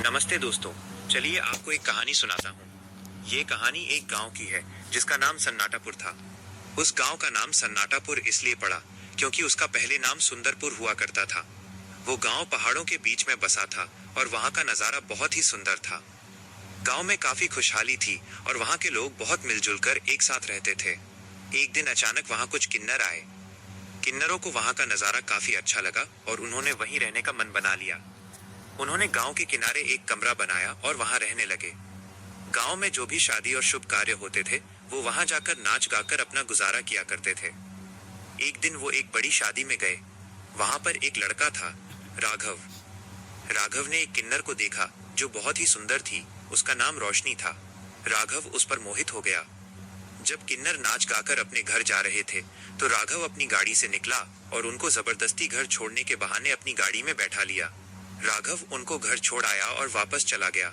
नमस्ते दोस्तों। चलिए आपको एक कहानी सुनाता हूँ। ये कहानी एक गांव की है जिसका नाम सन्नाटापुर था। उस गांव का नाम सन्नाटापुर इसलिए पड़ा क्योंकि उसका पहले नाम सुंदरपुर हुआ करता था। वो गांव पहाड़ों के बीच में बसा था और वहाँ का नज़ारा बहुत ही सुंदर था। गांव में काफी खुशहाली थी और वहाँ के लोग बहुत मिलजुल कर एक साथ रहते थे। एक दिन अचानक वहाँ कुछ किन्नर आए। किन्नरों को वहाँ का नज़ारा काफी अच्छा लगा और उन्होंने वहीं रहने का मन बना लिया। उन्होंने गांव के किनारे एक कमरा बनाया और वहां रहने लगे। गांव में जो भी शादी और शुभ कार्य होते थे वो वहां जाकर नाच गाकर अपना गुजारा किया करते थे। एक दिन वो एक बड़ी शादी में गए। वहां पर एक लड़का था, राघव। राघव ने एक किन्नर को देखा जो बहुत ही सुंदर थी। उसका नाम रोशनी था। राघव उस पर मोहित हो गया। जब किन्नर नाच गाकर अपने घर जा रहे थे तो राघव अपनी गाड़ी से निकला और उनको जबरदस्ती घर छोड़ने के बहाने अपनी गाड़ी में बैठा लिया। राघव उनको घर छोड़ आया और वापस चला गया।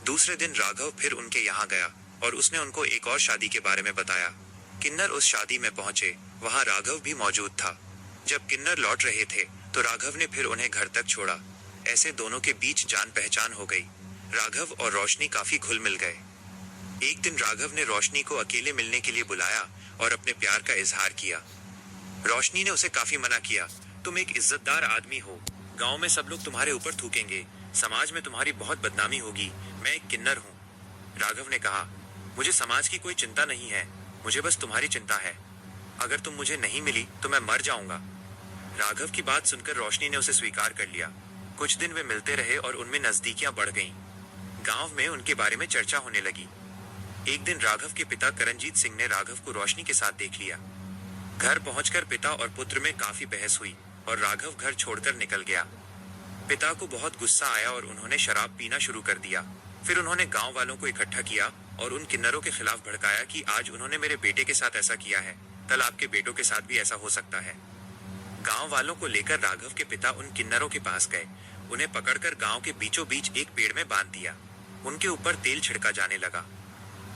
दूसरे दिन राघव फिर उनके यहाँ गया और उसने उनको एक और शादी के बारे में बताया। किन्नर उस शादी में पहुंचे। वहां राघव भी मौजूद था। जब किन्नर लौट रहे थे तो राघव ने फिर उन्हें घर तक छोड़ा। ऐसे दोनों के बीच जान पहचान हो गई। राघव और रोशनी काफी घुल मिल गए। एक दिन राघव ने रोशनी को अकेले मिलने के लिए बुलाया और अपने प्यार का इजहार किया। रोशनी ने उसे काफी मना किया। तुम एक इज्जतदार आदमी हो, गांव में सब लोग तुम्हारे ऊपर थूकेंगे, समाज में तुम्हारी बहुत बदनामी होगी। मैं एक किन्नर हूँ। राघव ने कहा, मुझे समाज की कोई चिंता नहीं है, मुझे बस तुम्हारी चिंता है। अगर तुम मुझे नहीं मिली तो मैं मर जाऊंगा। राघव की बात सुनकर रोशनी ने उसे स्वीकार कर लिया। कुछ दिन वे मिलते रहे और उनमें नजदीकियां बढ़ गईं। गांव में उनके बारे में चर्चा होने लगी। एक दिन राघव के पिता करणजीत सिंह ने राघव को रोशनी के साथ देख लिया। घर पहुंचकर पिता और पुत्र में काफी बहस हुई और राघव घर छोड़कर निकल गया। पिता को बहुत गुस्सा आया और उन्होंने शराब पीना शुरू कर दिया। फिर उन्होंने गांव वालों को इकट्ठा किया और उन किन्नरों के खिलाफ भड़काया कि आज उन्होंने मेरे बेटे के साथ ऐसा किया है, कल आपके बेटों के साथ भी ऐसा हो सकता है। गांव वालों को लेकर राघव के पिता उन किन्नरों के पास गए। उन्हें पकड़कर गांव के बीचों बीच एक पेड़ में बांध दिया। उनके ऊपर तेल छिड़का जाने लगा।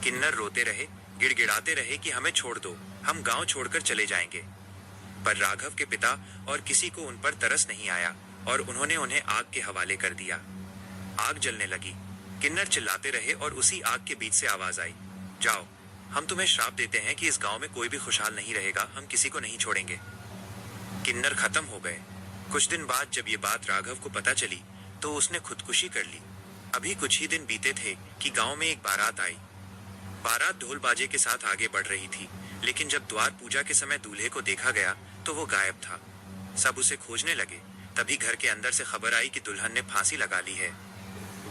किन्नर रोते रहे, गिड़गिड़ाते रहे कि हमें छोड़ दो, हम गांव छोड़कर चले जाएंगे। पर राघव के पिता और किसी को उन पर तरस नहीं आया और उन्होंने उन्हें आग के हवाले कर दिया। आग जलने लगी। किन्नर चिल्लाते रहे और उसी आग के बीच से आवाज आई, जाओ, हम तुम्हें श्राप देते हैं कि इस गांव में कोई भी खुशहाल नहीं रहेगा, हम किसी को नहीं छोड़ेंगे। किन्नर खत्म हो गए। कुछ दिन बाद जब ये बात राघव को पता चली तो उसने खुदकुशी कर ली। अभी कुछ ही दिन बीते थे कि गांव में एक बारात आई। बारात ढोल बाजे के साथ आगे बढ़ रही थी, लेकिन जब द्वार पूजा के समय दूल्हे को देखा गया तो वो गायब था। सब उसे खोजने लगे। तभी घर के अंदर से खबर आई कि दुल्हन ने फांसी लगा ली है।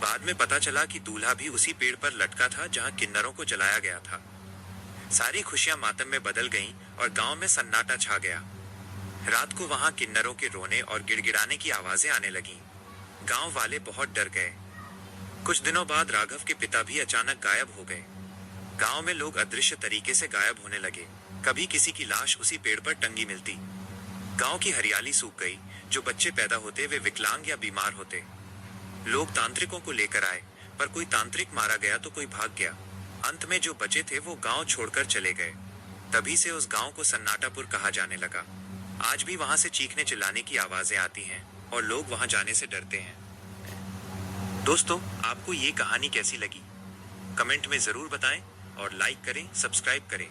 बाद में पता चला कि दूल्हा भी उसी पेड़ पर लटका था जहां किन्नरों को जलाया गया था। सारी खुशियां मातम में बदल गईं और गांव में सन्नाटा छा गया। रात को वहां किन्नरों के रोने और गिड़गिड़ाने की आवाजें आने लगीं। गांव वाले बहुत डर गए। कुछ दिनों बाद राघव के पिता भी अचानक गायब हो गए। गांव में लोग अदृश्य तरीके से गायब होने लगे। कभी किसी की लाश उसी पेड़ पर टंगी मिलती। गांव की हरियाली सूख गई। जो बच्चे पैदा होते वे विकलांग या बीमार होते। लोग तांत्रिकों को लेकर आए, पर कोई तांत्रिक मारा गया तो कोई भाग गया। अंत में जो बचे थे वो गांव छोड़कर चले गए। तभी से उस गांव को सन्नाटापुर कहा जाने लगा। आज भी वहां से चीखने चिल्लाने की आवाजें आती हैं और लोग वहां जाने से डरते हैं। दोस्तों, आपको ये कहानी कैसी लगी? कमेंट में जरूर बताएं और लाइक करें, सब्सक्राइब करें।